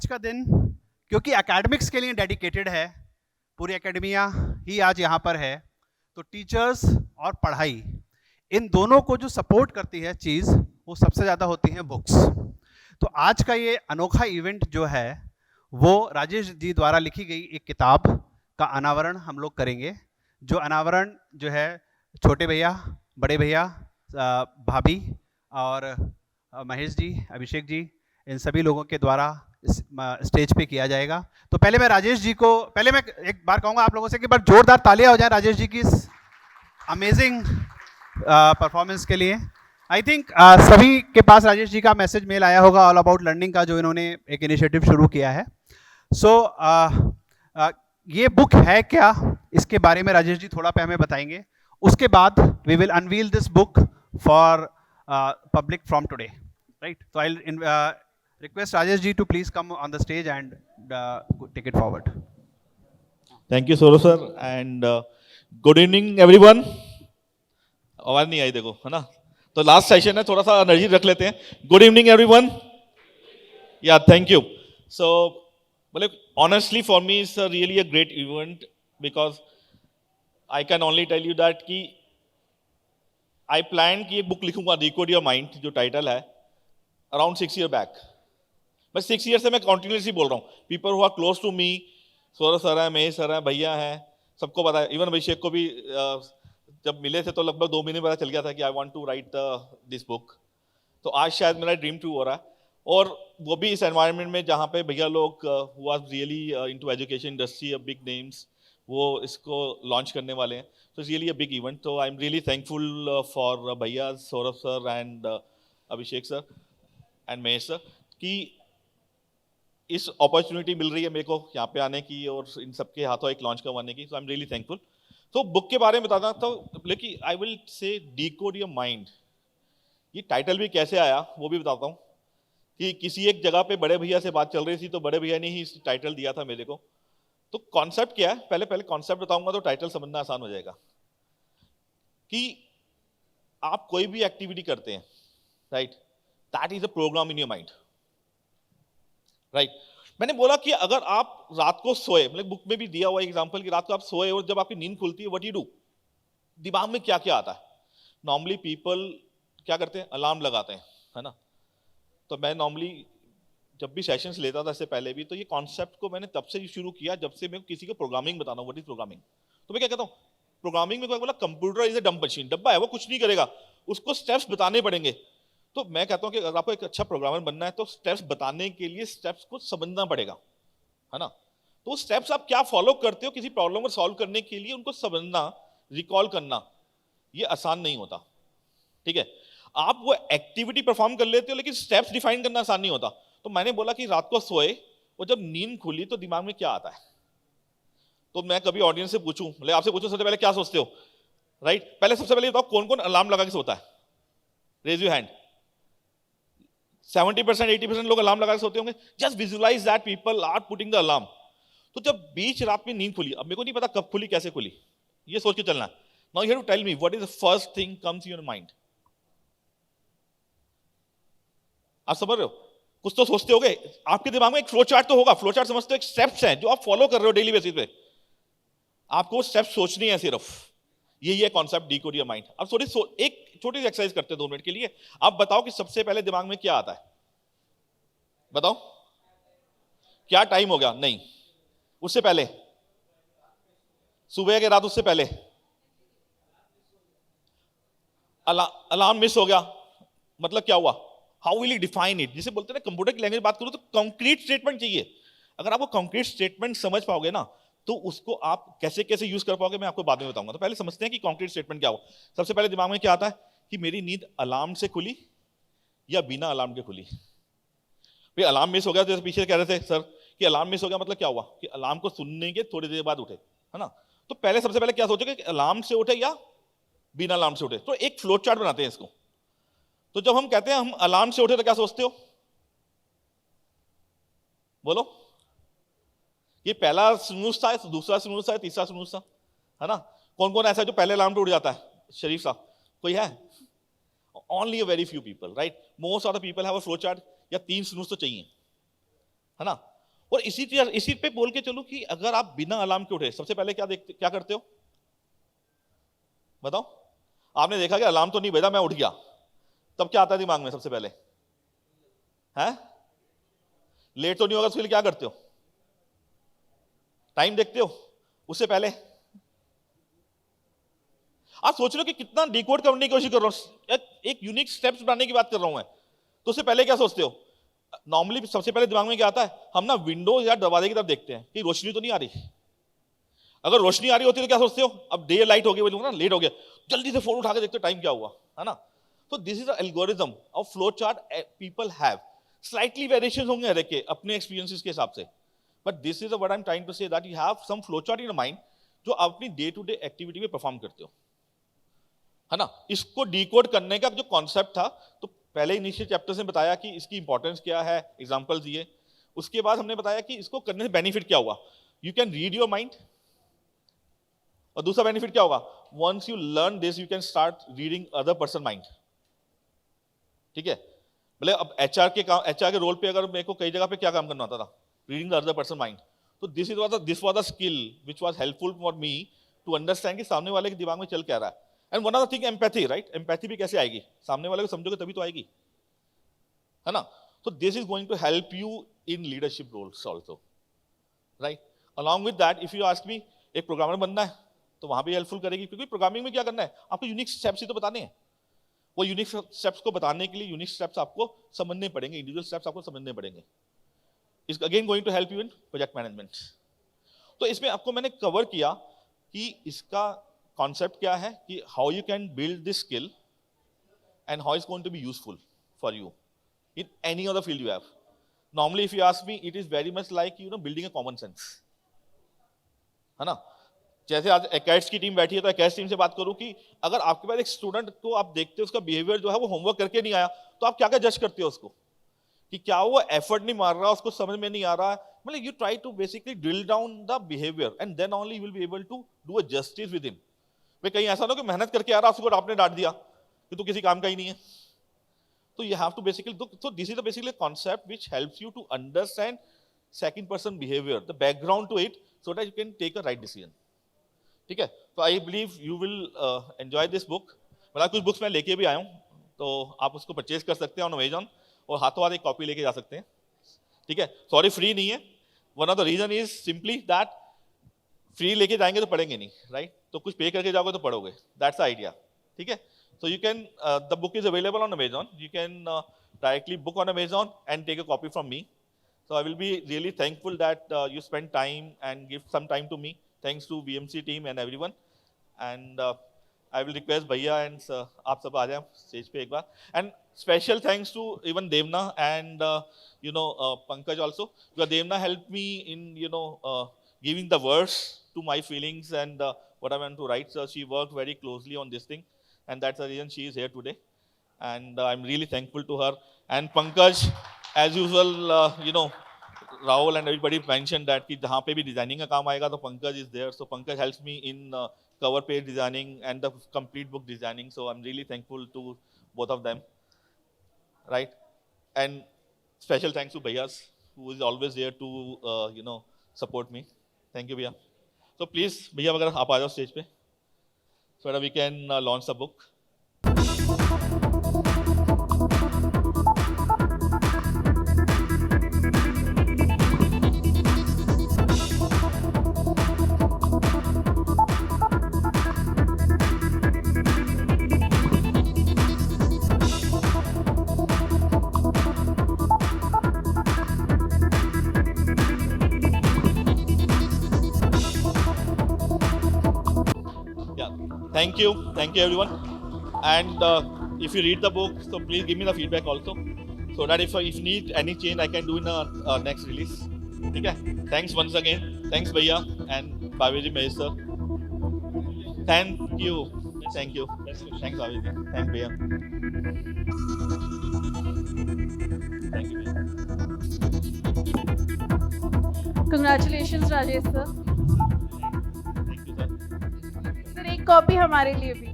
आज का दिन क्योंकि एकेडमिक्स के लिए डेडिकेटेड है, पूरी एकेडमिया ही आज यहाँ पर है, तो टीचर्स और पढ़ाई इन दोनों को जो सपोर्ट करती है चीज़, वो सबसे ज़्यादा होती है बुक्स। तो आज का ये अनोखा इवेंट जो है वो राजेश जी द्वारा लिखी गई एक किताब का अनावरण हम लोग करेंगे, जो अनावरण जो है छोटे भैया, बड़े भैया, भाभी और महेश जी, अभिषेक जी, इन सभी लोगों के द्वारा स्टेज पे किया जाएगा। तो पहले मैं राजेश जी को, पहले मैं एक बार कहूँगा आप लोगों से कि बार जोरदार तालियां हो जाए राजेश जी की इस अमेजिंग परफॉर्मेंस के लिए। आई थिंक सभी के पास राजेश जी का मैसेज मेल आया होगा ऑल अबाउट लर्निंग का, जो इन्होंने एक इनिशिएटिव शुरू किया है। ये बुक है क्या, इसके बारे में राजेश जी थोड़ा पे हमें बताएंगे। उसके बाद we will unveil this book for public from today, right? तो I request Rajesh ji to please come on the stage and take it forward. Thank you Saurav sir and good evening everyone. आवाज नहीं आई देखो, है ना? तो last session है, थोड़ा सा एनर्जी रख लेते हैं। Good evening everyone. Yeah thank you. So मतलब honestly for me it's really a great event because I can only tell you that कि आई प्लान कि एक बुक लिखूंगा, डिकोड योर माइंड, जो टाइटल है, अराउंड 6 years बैक। बस 6 years से मैं कॉन्टिन्यूसली बोल रहा हूँ। People who are close to me, Saurabh sir है, महेश सर है, भैया हैं, सबको पता है। इवन अभिषेक को भी जब मिले थे तो लगभग 2 महीने पता चल गया था कि I want to write this book. तो आज शायद मेरा ड्रीम ट्रू हो रहा है, और वो भी इस एनवायरनमेंट में जहाँ पे भैया लोग who are really into education industry, big names, वो इसको लॉन्च करने वाले हैं। तो it's really a big event. तो I am really thankful for भैया, Saurabh sir and Abhishek sir and Mahesh sir कि इस अपॉर्चुनिटी मिल रही है मेरे को यहाँ पे आने की और इन सबके हाथों एक लॉन्च करवाने की। सो आई एम रियली थैंकफुल। तो बुक के बारे में बताना तो, लेकिन I will say decode your mind. ये टाइटल भी कैसे आया वो भी बताता हूँ कि किसी एक जगह पे बड़े भैया से बात चल रही थी, तो बड़े भैया ने ही इस टाइटल दिया था मेरे को। तो कॉन्सेप्ट क्या है, पहले कॉन्सेप्ट बताऊंगा तो टाइटल समझना आसान हो जाएगा। कि आप कोई भी एक्टिविटी करते हैं, right, that is a program in your mind, right. मैंने बोला कि अगर आप रात को सोए, मतलब बुक में भी दिया हुआ एग्जांपल कि रात को आप सोए और जब आपकी नींद खुलती है, व्हाट यू डू, दिमाग में क्या क्या आता है। नॉर्मली पीपल क्या करते हैं, अलार्म लगाते हैं, है ना। तो मैं नॉर्मली जब भी सेशंस लेता था इससे पहले भी, तो ये कॉन्सेप्ट को मैंने तब से शुरू किया जब से मैं किसी को प्रोग्रामिंग बताना हूं, व्हाट इज प्रोग्रामिंग। तो मैं क्या कहता हूं, प्रोग्रामिंग में कोई बोला computer is a dumb machine, डब्बा है वो, कुछ नहीं करेगा, उसको स्टेप्स बताने पड़ेंगे। तो मैं कहता हूं कि अगर आपको एक अच्छा प्रोग्रामर बनना है तो स्टेप्स बताने के लिए स्टेप्स को समझना पड़ेगा, है ना। तो स्टेप्स आप क्या फॉलो करते हो किसी प्रॉब्लम को सॉल्व करने के लिए, उनको समझना, रिकॉल करना, ये आसान नहीं होता, ठीक है। आप वो एक्टिविटी परफॉर्म कर लेते हो लेकिन स्टेप्स डिफाइन करना आसान नहीं होता। तो मैंने बोला कि रात को सोए और जब नींद खुली तो दिमाग में क्या आता है। तो मैं कभी ऑडियंस से पूछूं, मतलब आपसे पूछूं, सबसे पहले क्या सोचते हो, राइट। पहले सबसे पहले बताओ कौन कौन अलार्म लगा के सोता है, रेज योर हैंड। 70% 80% लोग अलार्म लगा के सोते होंगे। Just visualise that people are putting the alarm. तो जब बीच रात में नींद खुली, अब मेरे को नहीं पता कब खुली, कैसे खुली, ये सोच के चलना। Now you have to tell me what is the first thing comes in your mind. आप समझ रहे हो, कुछ तो सोचते होगे, आपके दिमाग में एक फ्लो चार्ट तो होगा। फ्लो चार्ट समझते हो, एक स्टेप्स हैं जो आप फॉलो कर रहे हो डेली बेसिस पे। आपको स्टेप्स सोचनी है सिर्फ, यही है कॉन्सेप्ट डिकोड योर माइंड। अब थोड़ी एक छोटी सी एक्सरसाइज करते हैं 2 मिनट के लिए। आप बताओ कि सबसे पहले दिमाग में क्या आता है, बताओ। क्या टाइम हो गया, नहीं, उससे पहले, सुबह के रात, उससे पहले अलार्म मिस हो गया, मतलब क्या हुआ, how will you define it. जिसे बोलते हैं ना, कंप्यूटर की लैंग्वेज बात करो तो कंक्रीट स्टेटमेंट चाहिए। अगर आपको कंक्रीट स्टेटमेंट समझ पाओगे ना, तो उसको आप कैसे कैसे यूज कर पाओगे मैं आपको बाद में बताऊंगा। तो पहले समझते हैं कि कंक्रीट स्टेटमेंट क्या हुआ। सबसे पहले दिमाग में क्या आता है कि मेरी नींद अलार्म से खुली या बिना अलार्म के खुली। भाई अलार्म मिस हो गया, जैसे पीछे कह रहे थे सर कि अलार्म मिस हो गया, मतलब क्या हुआ कि अलार्म को सुनने के थोड़ी देर बाद उठे, है ना। तो पहले सबसे पहले क्या सोचोगे कि अलार्म से उठे या बिना अलार्म से उठे। तो एक फ्लो चार्ट बनाते हैं इसको। तो जब हम कहते हैं हम अलार्म से उठे तो क्या सोचते हो, बोलो। ये पहला स्नूज था, दूसरा स्नूज था, तीसरा स्नूज था, है ना। कौन कौन ऐसा है जो पहले अलार्म पे उठ जाता है, शरीफ साहब कोई है? Only a very few people, right. Most of the people have a flow chart, या 3 स्नूज तो चाहिए, है ना। और इसी पे बोल के चलो कि अगर आप बिना अलार्म के उठे, सबसे पहले क्या करते हो बताओ? आपने देखा कि अलार्म तो नहीं बजा, मैं उठ गया, तब क्या आता है दिमाग में सबसे पहले? है लेट तो नहीं होगा, तो फिर क्या करते हो? टाइम देखते हो उससे पहले? आप सोच रहे हो कि कितना डिकोड करने की कोशिश कर रहा हूं, एक यूनिक स्टेप्स बनाने की बात कर रहा हूं मैं, तो उससे पहले क्या सोचते हो? नॉर्मली सबसे पहले दिमाग में क्या आता है? हम ना विंडो या दरवाजे की तरफ देखते हैं कि रोशनी तो नहीं आ रही। अगर रोशनी आ रही होती तो क्या सोचते हो? अब डे लाइट हो गई, बोलूंगा ना लेट हो गया, जल्दी से फोन उठा के देखते हो टाइम क्या हुआ, है ना? तो this is algorithm of flow chart people have, slightly variation होंगे हर एक के अपने एक्सपीरियंसेस के हिसाब से, but this is what I am trying to say, that you have some flow chart in mind जो अपनी डे टू डे एक्टिविटी में परफॉर्म करते हो, है ना? इसको डिकोड करने का जो कॉन्सेप्ट था, तो पहले इनिशियल चैप्टर से बताया कि इसकी इंपॉर्टेंस क्या है, एग्जांपल्स दिए, उसके बाद हमने बताया कि इसको करने से बेनिफिट क्या हुआ, you can read your mind, और दूसरा बेनिफिट क्या होगा, once you learn this you can start reading other person mind. ठीक है, बोले अब एचआर के रोल पे अगर मेरे को कई जगह पे क्या काम करना होता था, reading the other person mind, तो this was the skill which was helpful for me to understand कि सामने वाले के दिमाग में चल क्या रहा है। And one of the thing empathy, right? Empathy भी कैसे आएगी? सामने वाले को समझोगे तभी तो आएगी, है ना? तो this is going to help you in leadership roles also, right? Along with that, if you ask me, एक प्रोग्रामर बनना है तो वहां भी हेल्पफुल करेगी, क्योंकि प्रोग्रामिंग में क्या करना है, आपको यूनिक स्टेप्स ही तो बताने हैं। वो यूनिक स्टेप्स को बताने के लिए यूनिक स्टेप्स आपको समझने पड़ेंगे, इंडिविजुअल स्टेप्स आपको समझने पड़ेंगे। Is again going to help you in project management. तो इसमें आपको मैंने कवर किया कि इसका कॉन्सेप्ट क्या है, कि how you can build this skill and how is going to be useful for you in any other field you have. Normally if you ask me, it is very much like building a common sense, है ना? जैसे आज एकेड्स की team बैठी है, तो एकेड्स team से बात करूं कि अगर आपके पास एक स्टूडेंट को आप देखते हो उसका बिहेवियर जो है वो होमवर्क करके नहीं आया, तो आप क्या क्या जज करते हो उसको, कि क्या वो एफर्ट नहीं मार रहा, उसको समझ में नहीं आ रहा है, मतलब you try to basically drill down the behaviour and then only you will be able to do a justice with him. वे कहीं ऐसा ना कि मेहनत करके आ रहा, उसको आपने डांट दिया कि तू किसी काम का ही नहीं है। तो you have to basically, so this is the basically concept which helps you to understand second person behavior, the background to it, so that you can take a right decision. ठीक है, तो I believe you will enjoy this book. मतलब कुछ books मैं लेके भी आया हूँ, तो आप उसको परचेज कर सकते हैं ऑन अमेजॉन, और हाथों हाथ एक कॉपी लेके जा सकते हैं। ठीक है, सॉरी फ्री नहीं है, one of the reason is simply that free लेके जाएंगे तो पढ़ेंगे नहीं, राइट? तो कुछ पे करके जाओगे तो पढ़ोगे, दैट्स द आइडिया। ठीक है, so you can the book is available on Amazon, you can directly book on Amazon and take a copy from me. So I will be really thankful that you spend time and give some time to me. Thanks to BMC team and everyone, and I will request Bhaiya and आप सब आ जाएं stage पे एक बार, and special thanks to even Devna and Pankaj also, because Devna helped me in giving the words to my feelings and what I want to write. So she worked very closely on this thing, and that's the reason she is here today, and I'm really thankful to her. And Pankaj, as usual, Rahul and everybody mentioned that कि जहाँ पे भी designing का काम आएगा तो Pankaj is there. So Pankaj helps me in cover page designing and the complete book designing. So I'm really thankful to both of them, right? And special thanks to Bhaiyas, who is always there to support me. Thank you, Bhaiya. So please, Bhaiya, अगर आप आ जाओ stage पे, so that we can launch the book. Thank you everyone, and if you read the book, so please give me the feedback also, so that if you need any change I can do in a next release. ठीक है, thanks once again, thanks Bhaiya and Bhaviji Mahesh sir, thank you, thanks Bhaviji, thank Bhaiya, thank you Bhaiya. Congratulations Rajesh sir. Thank you sir. Sir एक copy हमारे लिए भी।